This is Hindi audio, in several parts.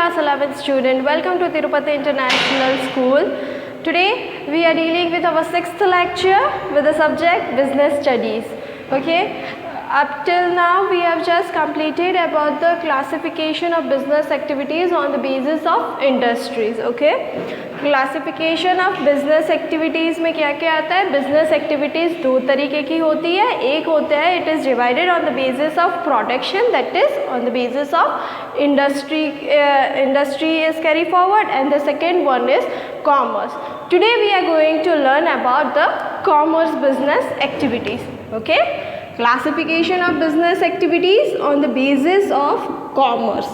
class 11th student. Welcome to Tirupati International School. Today we are dealing with our 6th lecture with the subject business studies. Okay. Up till now we have just completed about the classification of business activities on the basis of industries. Okay. Classification of business activities में क्या क्या आता है? बिजनेस एक्टिविटीज़ दो तरीके की होती है. एक होता है it is divided on the basis of production, that is on the basis of industry is carry forward, and the second one is commerce. Today we are going to learn about the commerce business activities. Okay, classification of business activities on the basis of commerce.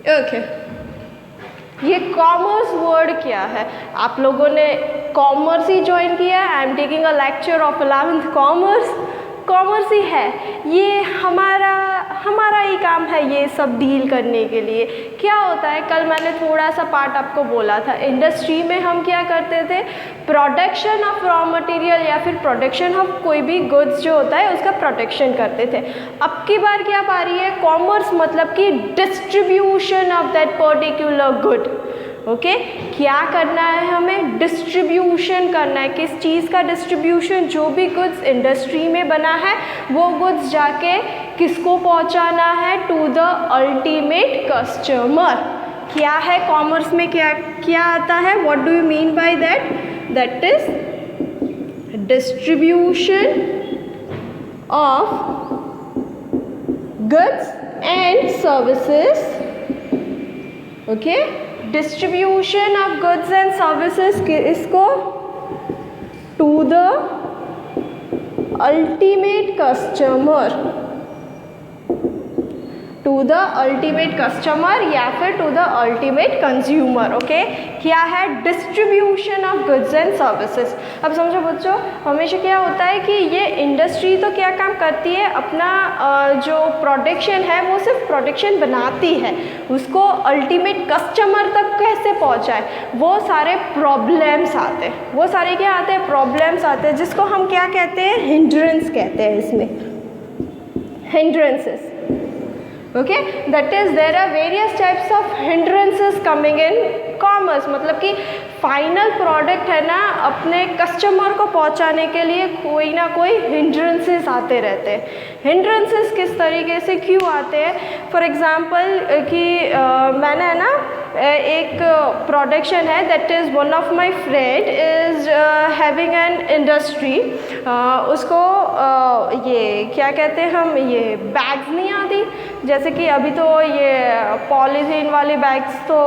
Okay, ये कॉमर्स वर्ड क्या है? आप लोगों ने कॉमर्स ही ज्वाइन किया है. I am taking a lecture of 11th commerce. Commerce ही है ये. हमारा ही काम है ये सब डील करने के लिए. क्या होता है, कल मैंने थोड़ा सा पार्ट आपको बोला था. इंडस्ट्री में हम क्या करते थे? प्रोडक्शन ऑफ रॉ मटेरियल या फिर प्रोडक्शन ऑफ कोई भी गुड्स जो होता है उसका प्रोटेक्शन करते थे. अब की बार क्या पा रही है? कॉमर्स मतलब कि distribution of that particular good. Okay, क्या करना है हमें? डिस्ट्रीब्यूशन करना है. किस चीज़ का डिस्ट्रीब्यूशन? जो भी गुड्स इंडस्ट्री में बना है वो गुड्स जाके किसको पहुंचाना है? To the ultimate customer. क्या है कॉमर्स में, क्या क्या आता है? What do you mean by that? That is distribution of goods and services. Okay, distribution of goods and services इसको to the ultimate customer, to the ultimate customer या फिर to the ultimate consumer. Okay, क्या है? Distribution of goods and services. अब समझो बच्चों, हमेशा क्या होता है कि ये इंडस्ट्री तो क्या काम करती है? अपना जो प्रोडक्शन है वो सिर्फ प्रोडक्शन बनाती है, उसको अल्टीमेट कस्टमर तक कैसे पहुंचाए वो सारे प्रॉब्लम्स आते हैं. वो सारे क्या आते हैं? प्रॉब्लम्स आते हैं, जिसको हम क्या कहते हैं? हिंड्रेंस कहते हैं. इसमें hindrances. Okay, that is there are various types of hindrances coming in commerce. मतलब कि फाइनल प्रोडक्ट है ना, अपने कस्टमर को पहुंचाने के लिए कोई ना कोई हिंड्रेंसेस आते रहते हैं. हिंड्रेंसेस किस तरीके से क्यों आते हैं? फॉर एग्जांपल कि मैंने है ना एक प्रोडक्शन है, that is one of my friend is having an industry. उसको ये क्या कहते हैं हम, ये बैग्स नहीं आती, जैसे कि अभी तो ये पॉलीथीन वाली बैग्स तो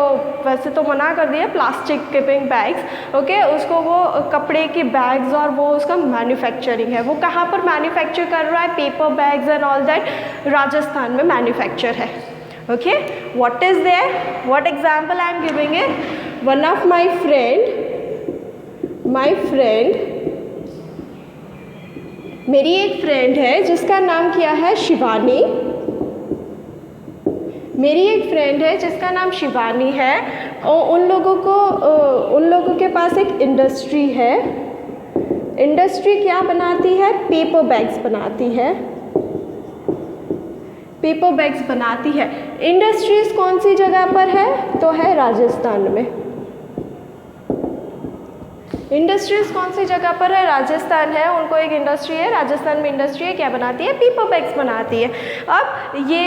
वैसे तो मना कर दिए, प्लास्टिक कीपिंग बैग्स. ओके, उसको वो कपड़े की बैग्स और वो उसका मैन्युफैक्चरिंग है. वो कहाँ पर मैन्युफैक्चर कर रहा है? Paper bags and all that Rajasthan में मैन्युफैक्चर है. Okay, what is there? What example I am giving it? One of my friend, मेरी एक फ्रेंड है जिसका नाम क्या है? शिवानी. मेरी एक फ्रेंड है जिसका नाम शिवानी है, और उन लोगों के पास एक इंडस्ट्री है. इंडस्ट्री क्या बनाती है? पेपर बैग्स बनाती है. पेपर बैग्स बनाती है. इंडस्ट्रीज कौन सी जगह पर है? तो है राजस्थान में. इंडस्ट्रीज कौन सी जगह पर है? राजस्थान है. उनको एक इंडस्ट्री है, राजस्थान में इंडस्ट्री है. क्या बनाती है? पेपर बैग्स बनाती है. अब ये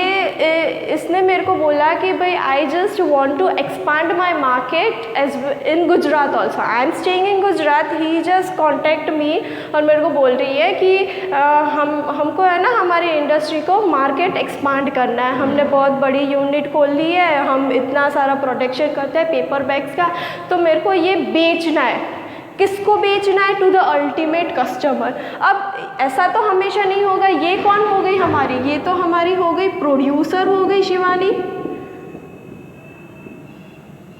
इसने मेरे को बोला कि भाई I just want to expand my market as in Gujarat also. I am staying in Gujarat. He just contact me और मेरे को बोल रही है कि हमको है ना हमारी इंडस्ट्री को मार्केट एक्सपांड करना है. हमने बहुत बड़ी यूनिट खोल ली है, हम इतना सारा प्रोडक्शन करते हैं पेपर बैग्स का, तो मेरे को ये बेचना है. किसको बेचना है? To the ultimate customer. अब ऐसा तो हमेशा नहीं होगा. ये कौन हो गई हमारी? ये तो हमारी हो गई प्रोड्यूसर हो गई शिवानी.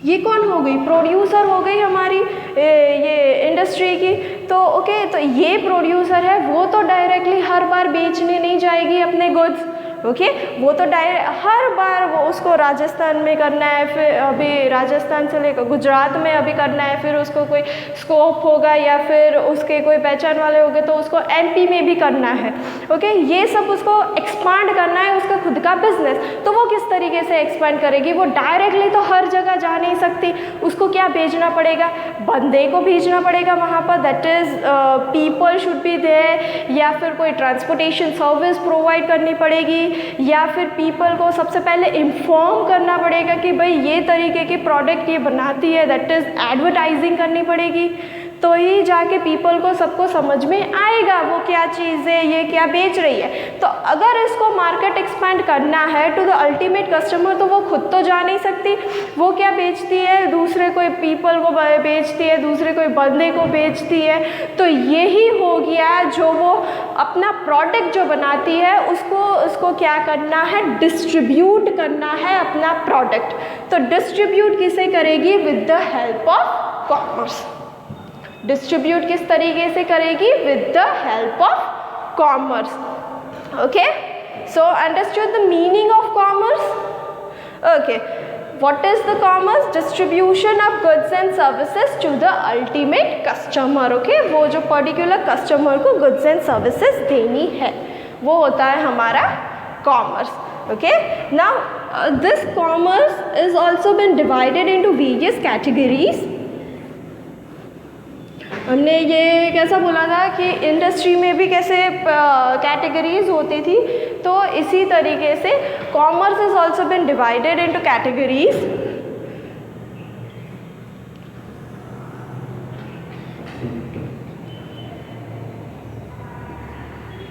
ये कौन हो गई? प्रोड्यूसर हो गई हमारी ये इंडस्ट्री की. तो ओके, तो ये प्रोड्यूसर है, वो तो डायरेक्टली हर बार बेचने नहीं जाएगी अपने गुड्स. ओके, वो तो हर बार वो उसको राजस्थान में करना है, फिर अभी राजस्थान से लेकर गुजरात में अभी करना है, फिर उसको कोई स्कोप होगा या फिर उसके कोई पहचान वाले होंगे तो उसको एमपी में भी करना है। ओके, ये सब उसको एक्सपांड करना है, उसका खुद का बिजनेस। तो वो किस तरीके से एक्सपांड करेगी? वो डायरेक्टली तो हर जगह जा नहीं सकती, उसको क्या भेजना पड़ेगा? बंदे को भेजना पड़ेगा वहाँ पर, that is people should be there, या फिर कोई ट्रांसपोर्टेशन सर्विस प्रोवाइड करनी पड़ेगी, या फिर पीपल को सबसे पहले इन्फॉर्म करना पड़ेगा कि भाई ये तरीके की प्रोडक्ट ये बनाती है, दैट इज़ एडवर्टाइजिंग करनी पड़ेगी। तो ही जाके पीपल को सबको समझ में आएगा वो क्या चीज़ है, ये क्या बेच रही है। तो अगर इसको मार्केट एक्सपैंड करना है टू द अल्टीमेट कस्टमर, तो वो खुद तो जा नहीं सकती, वो क्या बेचती है? दूसरे कोई पीपल को बेचती है, दूसरे कोई बंदे को बेचती है। तो यही हो गया जो वो अपना प्रोडक्ट जो बनाती है उसको क्या करना है? डिस्ट्रीब्यूट करना है अपना प्रोडक्ट। तो डिस्ट्रीब्यूट किसे करेगी? With the help of commerce. Distribute किस तरीके से करेगी? With the help of commerce. Okay, so understood the meaning of commerce? Okay, what is the commerce? Distribution of goods and services to the ultimate customer. Okay, वो जो पर्टिकुलर कस्टमर को गुड्स एंड सर्विसेज देनी है, वो होता है हमारा commerce. Okay, now this commerce is also been divided into various categories. हमने ये कैसा बोला था कि इंडस्ट्री में भी कैसे कैटेगरीज होती थी, तो इसी तरीके से commerce is also been divided into categories.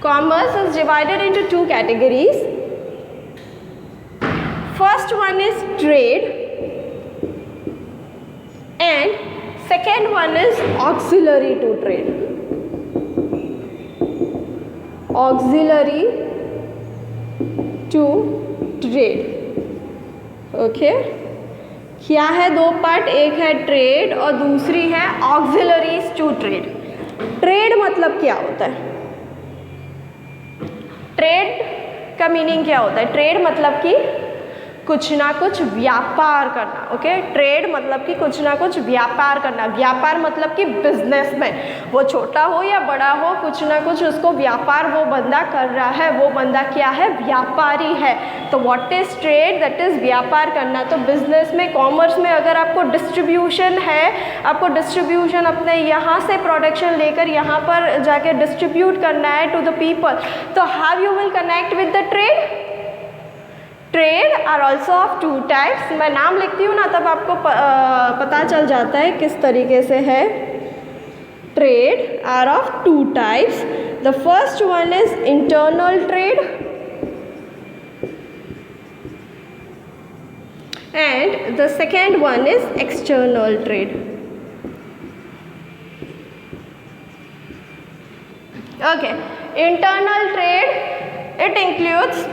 Commerce is divided into two categories. First one is trade and second one is auxiliary to trade. Auxiliary to trade. Okay, क्या है? दो पार्ट, एक है ट्रेड और दूसरी है ऑक्सिलरीज टू ट्रेड। ट्रेड मतलब क्या होता है? ट्रेड का मीनिंग क्या होता है? ट्रेड मतलब कि कुछ ना कुछ व्यापार करना। ओके, ट्रेड मतलब कि कुछ ना कुछ व्यापार करना। व्यापार मतलब कि बिजनेसमैन, वो छोटा हो या बड़ा हो, कुछ ना कुछ उसको व्यापार वो बंदा कर रहा है, वो बंदा क्या है? व्यापारी है। तो what is trade? That is व्यापार करना। तो बिजनेस में, कॉमर्स में अगर आपको डिस्ट्रीब्यूशन है, आपको डिस्ट्रीब्यूशन अपने यहाँ से प्रोडक्शन लेकर यहाँ पर जाके डिस्ट्रीब्यूट करना है टू द पीपल, तो how you will connect with the trade? Trade are also of two types. मैं नाम लिखती हूँ ना, तब आपको पता चल जाता है किस तरीके से है। Trade are of two types. The first one is internal trade and the second one is external trade. Okay, internal trade, it includes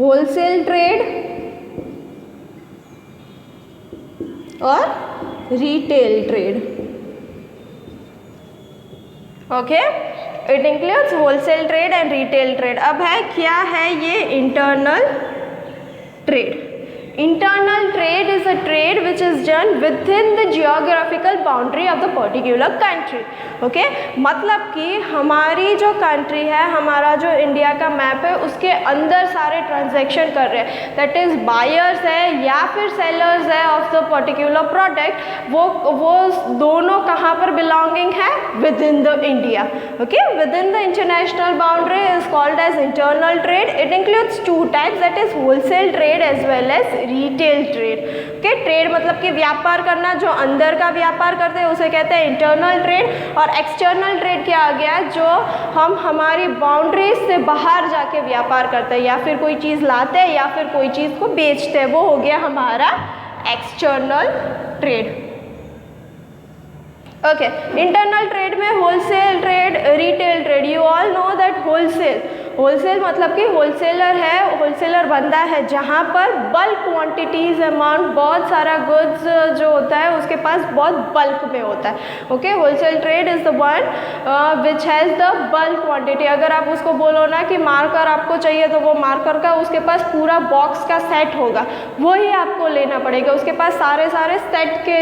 wholesale trade और retail trade. Okay, it includes wholesale trade and retail trade. अब है क्या है ये internal trade? Internal trade is a trade which is done within the geographical boundary of the particular country. Okay? मतलब कि हमारी जो कंट्री है, हमारा जो इंडिया का मैप है, उसके अंदर सारे ट्रांजैक्शन कर रहे हैं, दैट इज़ बायर्स है या फिर सेलर्स है ऑफ द पर्टिकुलर प्रोडक्ट, वो दोनों कहाँ पर बिलोंगिंग है? Within the India. Okay, within the international boundary is called as internal trade. It includes two types, that is wholesale trade as well as retail trade. Okay, trade मतलब कि व्यापार करना, जो अंदर का व्यापार करते हैं उसे कहते हैं इंटरनल ट्रेड। और एक्सटर्नल ट्रेड क्या आ गया? जो हम हमारी बाउंड्रीज से बाहर जाके व्यापार करते हैं, या फिर कोई चीज़ लाते हैं या फिर कोई चीज़ को बेचते हैं, वो हो गया हमारा external trade. Okay, internal trade में wholesale trade, retail trade. You all know that wholesale मतलब कि होलसेलर है, होलसेलर बंदा है जहाँ पर बल्क क्वांटिटीज़ अमाउंट, बहुत सारा गुड्स जो होता है उसके पास बहुत बल्क में होता है। Okay, wholesale trade is the one which has the bulk quantity. अगर आप उसको बोलो ना कि मार्कर आपको चाहिए तो वो मार्कर का उसके पास पूरा बॉक्स का सेट होगा, वही आपको लेना पड़ेगा। उसके पास सारे सेट के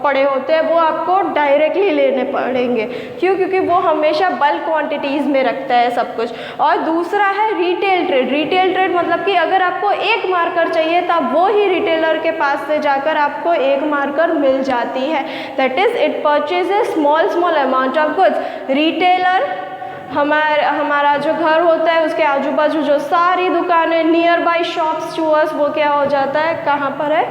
पड़े होते हैं, वो आपको डायरेक्टली लेने पड़ेंगे। क्यों? क्योंकि वो हमेशा बल्क क्वांटिटीज़ में रखता है सब कुछ। और दूसरा है रिटेल ट्रेड। रिटेल ट्रेड मतलब कि अगर आपको एक मार्कर चाहिए तब वो ही रिटेलर के पास से जाकर आपको एक मार्कर मिल जाती है। That is it purchases small amount of goods. Retailer हमारा जो घर होता है उसके आजू बाजू जो सारी दुकानें, nearby shops to us, वो क्या हो जाता है, कहाँ पर है,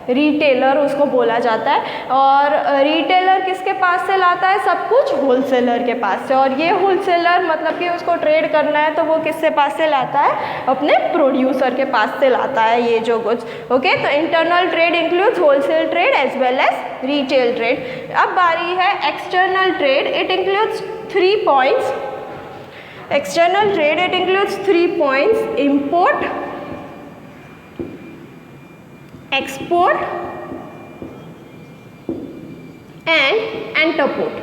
रिटेलर उसको बोला जाता है। और रिटेलर किसके पास से लाता है सब कुछ? होलसेलर के पास से। और ये होलसेलर मतलब कि उसको ट्रेड करना है तो वो किससे पास से लाता है? अपने प्रोड्यूसर के पास से लाता है ये जो गुड्स। ओके, तो internal trade includes wholesale trade as well as retail trade. अब बारी है external trade. It includes 3 points. External trade, it includes 3 points: import, export and interport.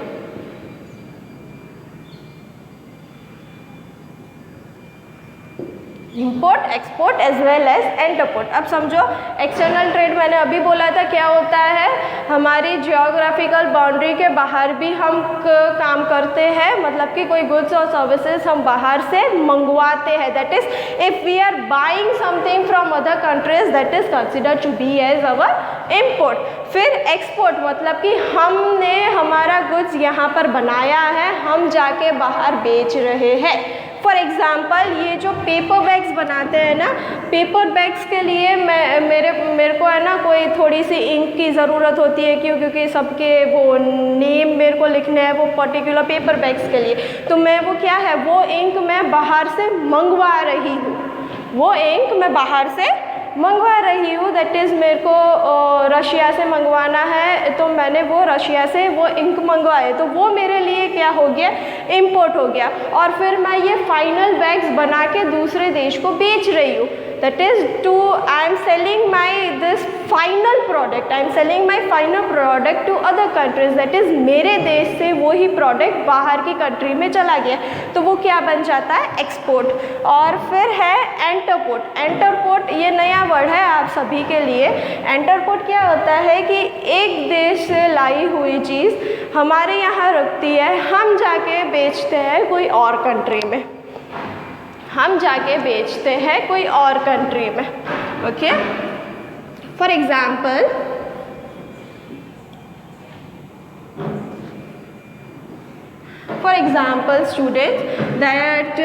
Import, export as well as interport. अब समझो, एक्सटर्नल ट्रेड मैंने अभी बोला था क्या होता है, हमारी जियोग्राफिकल बाउंड्री के बाहर भी हम काम करते हैं, मतलब कि कोई गुड्स और सर्विसेज हम बाहर से मंगवाते हैं। That is if we are buying something from other countries, that is considered to be as our import. फिर एक्सपोर्ट मतलब कि हमने हमारा गुड्स यहाँ पर बनाया है, हम जाके बाहर बेच रहे हैं। फॉर एग्ज़ाम्पल, ये जो पेपर बैग्स बनाते हैं ना, पेपर बैग्स के लिए मेरे को है ना कोई थोड़ी सी इंक की ज़रूरत होती है। क्यों? क्योंकि सबके वो नेम मेरे को लिखने हैं वो पर्टिकुलर पेपर बैग्स के लिए। तो मैं वो क्या है, वो इंक मैं बाहर से मंगवा रही हूँ, वो इंक मैं बाहर से मंगवा रही हूँ। दैट इज़ मेरे को रशिया से मंगवाना है, तो मैंने वो रशिया से वो इंक मंगवाए, तो वो मेरे लिए क्या हो गया, इम्पोर्ट हो गया। और फिर मैं ये फाइनल बैग्स बना के दूसरे देश को बेच रही हूँ। That is I am selling my this final product, I am selling my final product to other countries. That is मेरे देश से वो ही प्रोडक्ट बाहर की कंट्री में चला गया, तो वो क्या बन जाता है, एक्सपोर्ट। और फिर है एंटरपोर्ट। एंटरपोर्ट ये नया वर्ड है आप सभी के लिए। एंटरपोर्ट क्या होता है कि एक देश से लाई हुई चीज़ हमारे यहाँ रुकती है, हम जाके बेचते हैं कोई और कंट्री में, हम जाके बेचते हैं कोई और कंट्री में। Okay, for example, students, that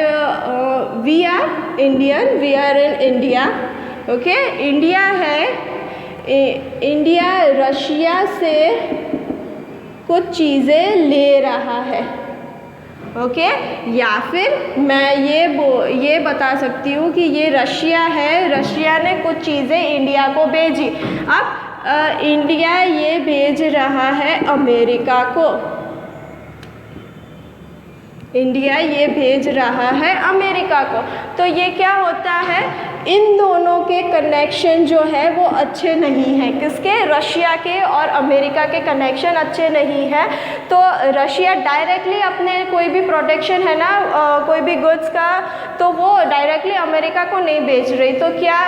we are Indian, we are in India. Okay, India है, इंडिया रशिया से कुछ चीज़ें ले रहा है। ओके, या फिर मैं ये बता सकती हूँ कि ये रशिया है, रशिया ने कुछ चीज़ें इंडिया को भेजी। अब इंडिया ये भेज रहा है अमेरिका को, इंडिया ये भेज रहा है अमेरिका को। तो ये क्या होता है, इन दोनों के कनेक्शन जो है वो अच्छे नहीं हैं। किसके? रशिया के और अमेरिका के कनेक्शन अच्छे नहीं हैं। तो रशिया डायरेक्टली अपने कोई भी प्रोडक्शन है ना, कोई भी गुड्स का, तो वो डायरेक्टली अमेरिका को नहीं बेच रही। तो क्या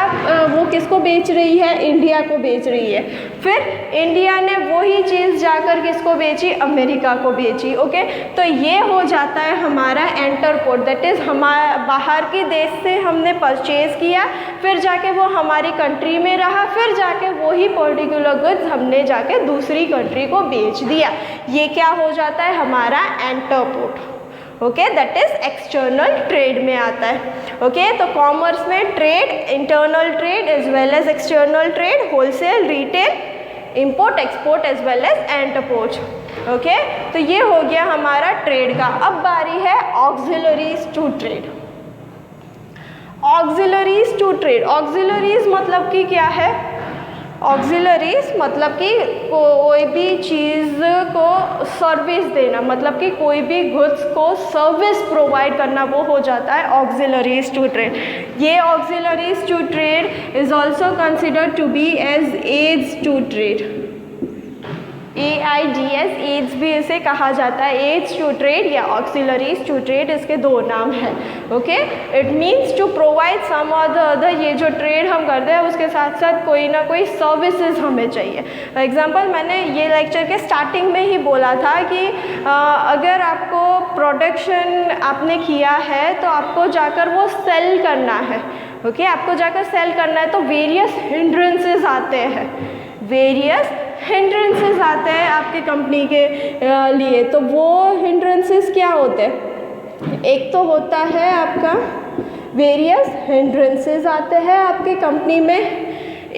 वो किसको बेच रही है? इंडिया को बेच रही है। फिर इंडिया ने वही चीज़ जाकर किसको बेची? अमेरिका को बेची। ओके, तो ये हो जाता है हमारा एंटरपोर्ट। दैट इज़ हमारा बाहर के देश से हमने परचेज़ किया, फिर जाके वो हमारी कंट्री में रहा, फिर जाके वही पर्टिकुलर गुड्स हमने जाके दूसरी कंट्री को बेच दिया। ये क्या हो जाता है? हमारा interport. Okay, that is external trade में आता है। ओके, तो कॉमर्स में trade, internal trade as well as external trade, wholesale, retail, import, export as well as interport. Okay, तो ये हो गया हमारा ट्रेड का। अब बारी है auxiliaries to trade. Auxiliaries to trade, auxiliaries मतलब कि क्या है? ऑक्सिलरीज मतलब कि कोई भी चीज़ को सर्विस देना, मतलब कि कोई भी गुड्स को सर्विस प्रोवाइड करना, वो हो जाता है ऑक्सिलरीज टू ट्रेड। ये auxiliaries to trade is also considered to be as aids to trade. AIDS aids भी इसे कहा जाता है, एड्स टू ट्रेड या ऑक्सिलरीज टू ट्रेड, इसके दो नाम हैं। Okay, it means to provide some और द अदर, ये जो ट्रेड हम करते हैं उसके साथ साथ कोई ना कोई सर्विसेज हमें चाहिए। एग्जांपल मैंने ये लेक्चर के स्टार्टिंग में ही बोला था कि अगर आपको प्रोडक्शन आपने किया है तो आपको जाकर वो सेल करना है। ओके, आपको जाकर सेल करना है तो वेरियस हिंड्रेंसेस आते हैं, वेरियस हिंड्रेंसेस आते हैं आपकी कंपनी के लिए। तो वो हिंड्रेंसेस क्या होते हैं? एक तो होता है आपका वेरियस हिंड्रेंसेस आते हैं आपकी कंपनी में,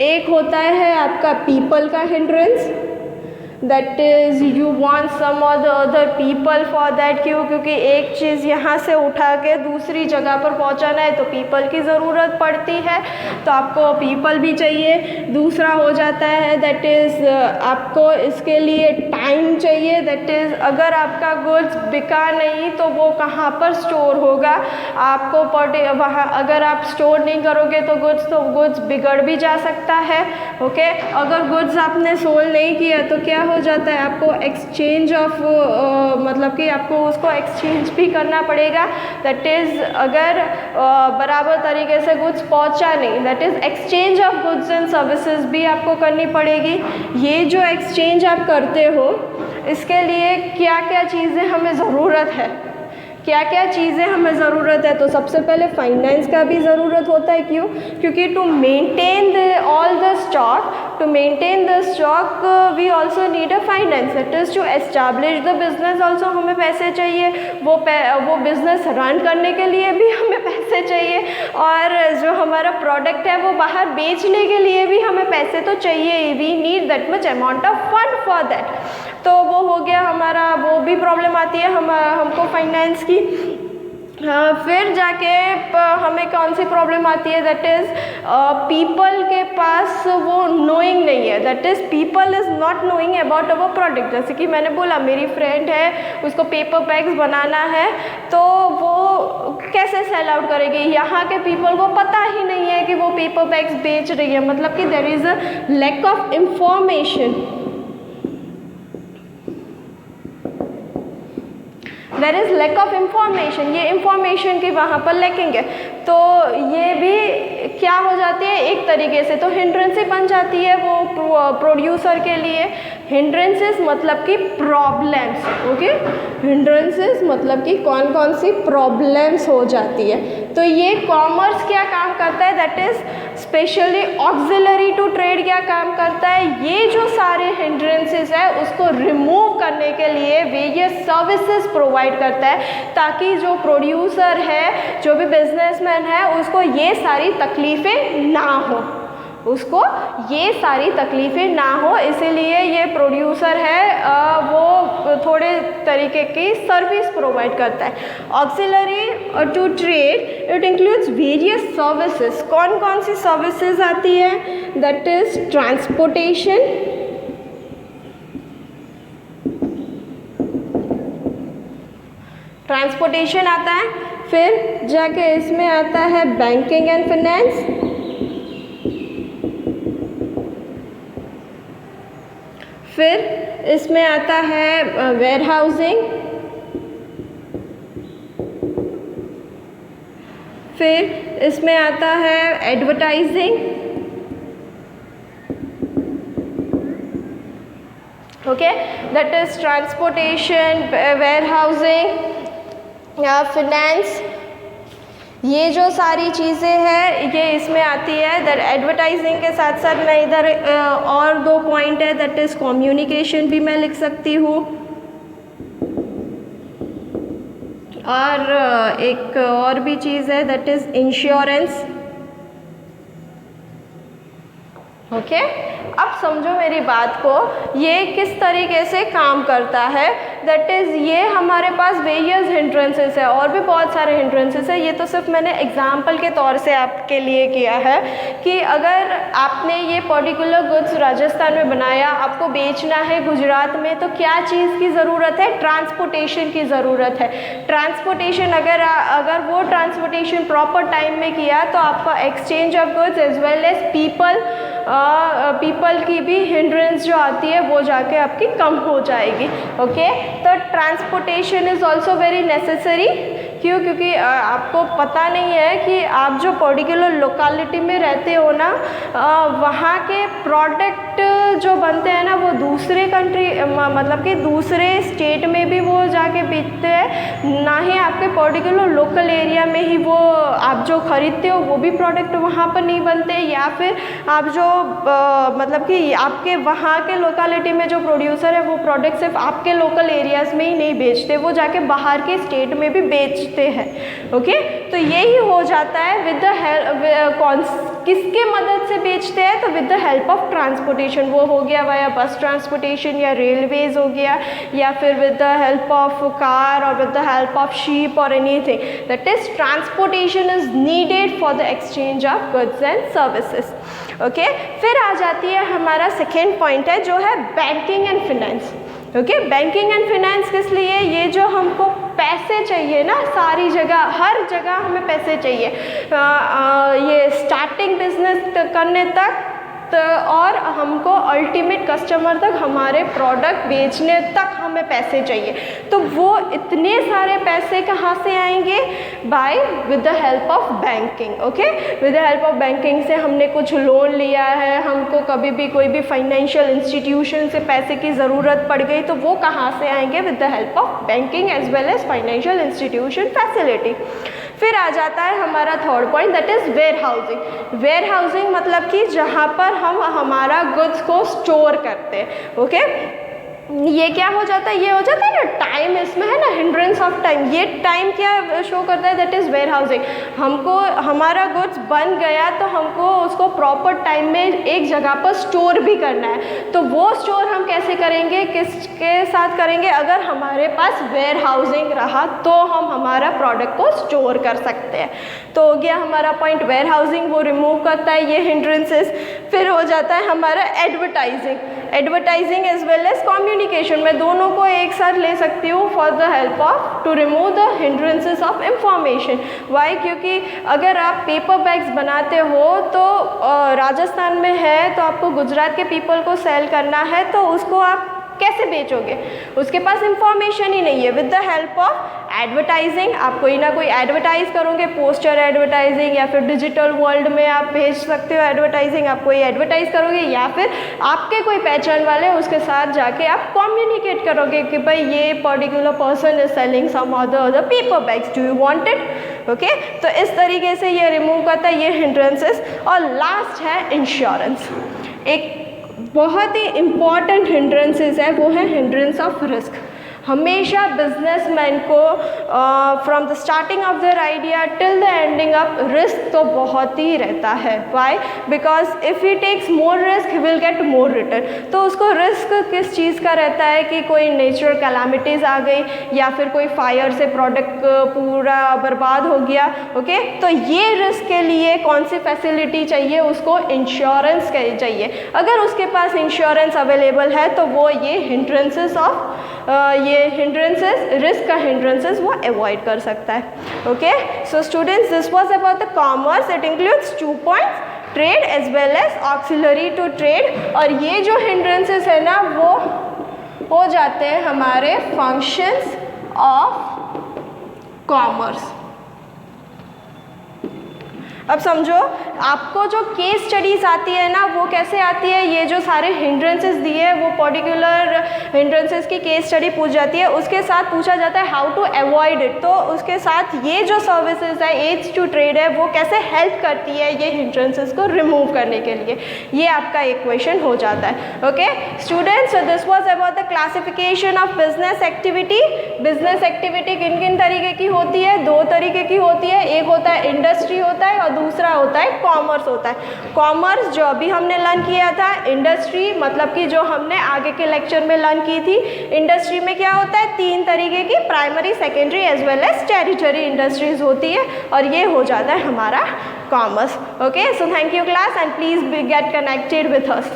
एक होता है आपका पीपल का hindrance, that is you want some और the other people for that. क्यों? क्योंकि एक चीज़ यहाँ से उठा के दूसरी जगह पर पहुँचाना है तो पीपल की ज़रूरत पड़ती है, तो आपको पीपल भी चाहिए। दूसरा हो जाता है दैट इज़ आपको इसके लिए टाइम चाहिए, दैट इज़ अगर आपका गुड्स बिका नहीं तो वो कहाँ पर स्टोर होगा, आपको वहाँ अगर आप स्टोर नहीं करोगे तो गुड्स बिगड़ भी जा सकता है। ओके, अगर गुड्स आपने सोल्ड नहीं किया तो क्या हो जाता है, आपको एक्सचेंज ऑफ मतलब कि आपको उसको एक्सचेंज भी करना पड़ेगा। दैट इज़ अगर बराबर तरीके से गुड्स पहुंचा नहीं, that is exchange of goods and services भी आपको करनी पड़ेगी। ये जो एक्सचेंज आप करते हो इसके लिए क्या क्या चीज़ें हमें ज़रूरत है, क्या क्या चीज़ें हमें ज़रूरत है? तो सबसे पहले फाइनेंस का भी ज़रूरत होता है। क्यों? क्योंकि to maintain all the stock, to maintain the stock we also need a finance, that is to establish the business also हमें पैसे चाहिए, वो बिज़नेस रन करने के लिए भी हमें पैसे चाहिए, और जो हमारा प्रोडक्ट है वो बाहर बेचने के लिए भी हमें पैसे तो चाहिए। We need that much amount of fund for that. तो वो हो गया हमारा, वो भी प्रॉब्लम आती है हमको फाइनेंस की। फिर जाके हमें कौन सी प्रॉब्लम आती है, दैट इज़ पीपल के पास वो नोइंग नहीं है, that is people is not knowing about our product. जैसे कि मैंने बोला मेरी फ्रेंड है, उसको पेपर बैग्स बनाना है, तो वो कैसे सेल आउट करेगी? यहाँ के पीपल को पता ही नहीं है कि वो पेपर बैग्स बेच रही है, मतलब कि there is a lack of information, there is lack of information, ये इंफॉर्मेशन की वहाँ पर लैकिंग है। तो ये भी क्या हो जाती है एक तरीके से, तो हिंड्रेंसेस बन जाती है वो प्रोड्यूसर के लिए। हिंड्रेंसेस मतलब कि प्रॉब्लम्स। ओके, हिंड्रेंसेस मतलब कि कौन कौन सी प्रॉब्लम्स हो जाती है। तो ये कॉमर्स क्या काम करता है, that is specially auxiliary to trade क्या काम करता है, ये जो सारे हिंड्रेंसेस है उसको रिमूव करने के लिए वेरियस सर्विसेज प्रोवाइड करता है, ताकि जो प्रोड्यूसर है, जो भी बिजनेसमैन है, उसको ये सारी तकलीफ़ें ना हो, उसको ये सारी तकलीफ़ें ना हो। इसीलिए ये प्रोड्यूसर है वो थोड़े तरीके की सर्विस प्रोवाइड करता है। Auxiliary to trade it includes various services. कौन कौन सी सर्विसेज आती है, दैट इज़ ट्रांसपोर्टेशन, ट्रांसपोर्टेशन आता है, फिर जाके इसमें आता है बैंकिंग एंड फाइनेंस, फिर इसमें आता है वेयरहाउसिंग, फिर इसमें आता है advertising. Okay, that is transportation, warehousing या फिनेंस, ये जो सारी चीज़ें हैं ये इसमें आती है। दैट एडवर्टाइजिंग के साथ साथ मैं इधर और दो पॉइंट है, दैट इज़ कम्युनिकेशन भी मैं लिख सकती हूँ, और एक और भी चीज़ है दैट इज़ इंश्योरेंस। ओके, अब समझो मेरी बात को, ये किस तरीके से काम करता है। दैट इज़ ये हमारे पास वेरियस हिंड्रेंसेस है, और भी बहुत सारे हिंड्रेंसेस है। ये तो सिर्फ मैंने एग्जाम्पल के तौर से आपके लिए किया है कि अगर आपने ये पर्टिकुलर गुड्स राजस्थान में बनाया, आपको बेचना है गुजरात में, तो क्या चीज़ की ज़रूरत है? ट्रांसपोर्टेशन की ज़रूरत है। ट्रांसपोर्टेशन अगर वो ट्रांसपोर्टेशन प्रॉपर टाइम में किया तो आपका exchange of goods as well as people की भी हिंड्रेंस जो आती है वो जाके आपकी कम हो जाएगी। ओके, तो transportation is also very necessary. क्यों? क्योंकि आपको पता नहीं है कि आप जो पर्टिकुलर लोकेलिटी में रहते हो ना, वहाँ के प्रोडक्ट जो बनते हैं ना वो दूसरे कंट्री मतलब कि दूसरे स्टेट में भी वो जाके बेचते हैं, ना ही आपके पर्टिकुलर लोकल एरिया में ही वो आप जो ख़रीदते हो वो भी प्रोडक्ट वहाँ पर नहीं बनते, या फिर आप जो मतलब कि आपके वहाँ के लोकेलिटी में जो प्रोड्यूसर है वो प्रोडक्ट सिर्फ आपके लोकल एरियाज़ में ही नहीं बेचते, वो जाके बाहर के स्टेट में भी बेचते हैं। ओके, तो यही हो जाता है विद द हेल्प, किसके मदद से बेचते हैं? तो with the help of transportation. वो हो गया वाया बस ट्रांसपोर्टेशन या रेलवेज हो गया, या फिर with the help of car और with the help of ship और anything, that is transportation is needed for the exchange of goods and services. Okay, फिर आ जाती है हमारा सेकेंड पॉइंट है जो है banking and finance. Okay, banking and finance किस लिए? ये जो हमको पैसे चाहिए ना, सारी जगह हर जगह हमें पैसे चाहिए, ये स्टार्टिंग बिजनेस करने तक और हमको अल्टीमेट कस्टमर तक हमारे प्रोडक्ट बेचने तक हमें पैसे चाहिए। तो वो इतने सारे पैसे कहाँ से आएंगे? By with the help of banking. Okay, with the help of banking से हमने कुछ लोन लिया है, हमको कभी भी कोई भी फाइनेंशियल इंस्टीट्यूशन से पैसे की ज़रूरत पड़ गई तो वो कहाँ से आएंगे? With the help of banking as well as financial institution facility. फिर आ जाता है हमारा third point, that is warehousing. Warehousing मतलब कि जहाँ पर हम हमारा गुड्स को स्टोर करते हैं। ओके, ये क्या हो जाता है? ये हो जाता है ना टाइम, इसमें है ना हिंड्रेंस ऑफ टाइम। ये टाइम क्या शो करता है? That is warehousing. हमको हमारा गुड्स बन गया तो हमको उसको प्रॉपर टाइम में एक जगह पर स्टोर भी करना है, तो वो स्टोर हम कैसे करेंगे? किसके साथ करेंगे? अगर हमारे पास वेयर हाउसिंग रहा तो हम हमारा प्रोडक्ट को स्टोर कर सकते हैं। तो हो गया हमारा पॉइंट वेयर हाउसिंग, वो रिमूव करता है ये हिंड्रेंसेस। फिर हो जाता है हमारा advertising. Advertising as well as communication, मैं दोनों को एक साथ ले सकती हूँ for the help of to remove the hindrances of information. Why? क्योंकि अगर आप पेपर बैग्स बनाते हो तो राजस्थान में है तो आपको गुजरात के पीपल को सेल करना है, तो उसको आप कैसे बेचोगे? उसके पास इंफॉर्मेशन ही नहीं है। With the help of advertising आप कोई ना कोई एडवर्टाइज करोगे, पोस्टर एडवर्टाइजिंग, या फिर डिजिटल वर्ल्ड में आप भेज सकते हो एडवर्टाइजिंग, आप कोई एडवर्टाइज करोगे, या फिर आपके कोई पहचान वाले उसके साथ जाके आप कम्युनिकेट करोगे कि भाई ये particular person is selling some other paper bags, do you want it? Okay, तो इस तरीके से ये रिमूव करता है ये हिंड्रेंसेस। और लास्ट है इंश्योरेंस। एक बहुत ही इम्पॉर्टेंट हिंड्रेंसेस है, वो है हिंड्रेंस ऑफ रिस्क। हमेशा बिजनेसमैन को from the starting of their idea till the ending of risk तो बहुत ही रहता है। Why? Because if he takes more risk he will get more return. तो उसको रिस्क किस चीज़ का रहता है कि कोई नेचुरल कैलामिटीज़ आ गई, या फिर कोई फायर से प्रोडक्ट पूरा बर्बाद हो गया। ओके, तो ये रिस्क के लिए कौन सी फैसिलिटी चाहिए? उसको इंश्योरेंस चाहिए। अगर उसके पास इंश्योरेंस अवेलेबल है तो वो ये हिंड्रेंसेस ऑफ ये हिंड्रेंसेस, रिस्क का हिंड्रेंसेस वो अवॉइड कर सकता है। Okay, so students, this was about the commerce. It includes 2 points, trade as well as auxiliary to trade. और ये जो हिंड्रेंसेस है ना वो हो जाते हैं हमारे फंक्शंस ऑफ कॉमर्स। अब समझो, आपको जो केस स्टडीज़ आती है ना वो कैसे आती है? ये जो सारे हिंड्रेंसेस दिए हैं वो पर्टिकुलर हिंड्रेंसेस की केस स्टडी पूछ जाती है, उसके साथ पूछा जाता है हाउ टू अवॉइड इट। तो उसके साथ ये जो सर्विसेज है, एड्स टू ट्रेड है, वो कैसे हेल्प करती है ये हिंड्रेंसेस को रिमूव करने के लिए, ये आपका एक क्वेश्चन हो जाता है। Okay students, this was about the classification of business activity. Business activity किन किन तरीके की होती है? 2 तरीके की होती है, एक होता है इंडस्ट्री होता है और दूसरा होता है कॉमर्स होता है। कॉमर्स जो अभी हमने लर्न किया था, इंडस्ट्री मतलब कि जो हमने आगे के लेक्चर में लर्न की थी, इंडस्ट्री में क्या होता है, 3 तरीके की primary, secondary as well as territory industries होती है और ये हो जाता है हमारा commerce. Okay, so thank you class and please get connected with us.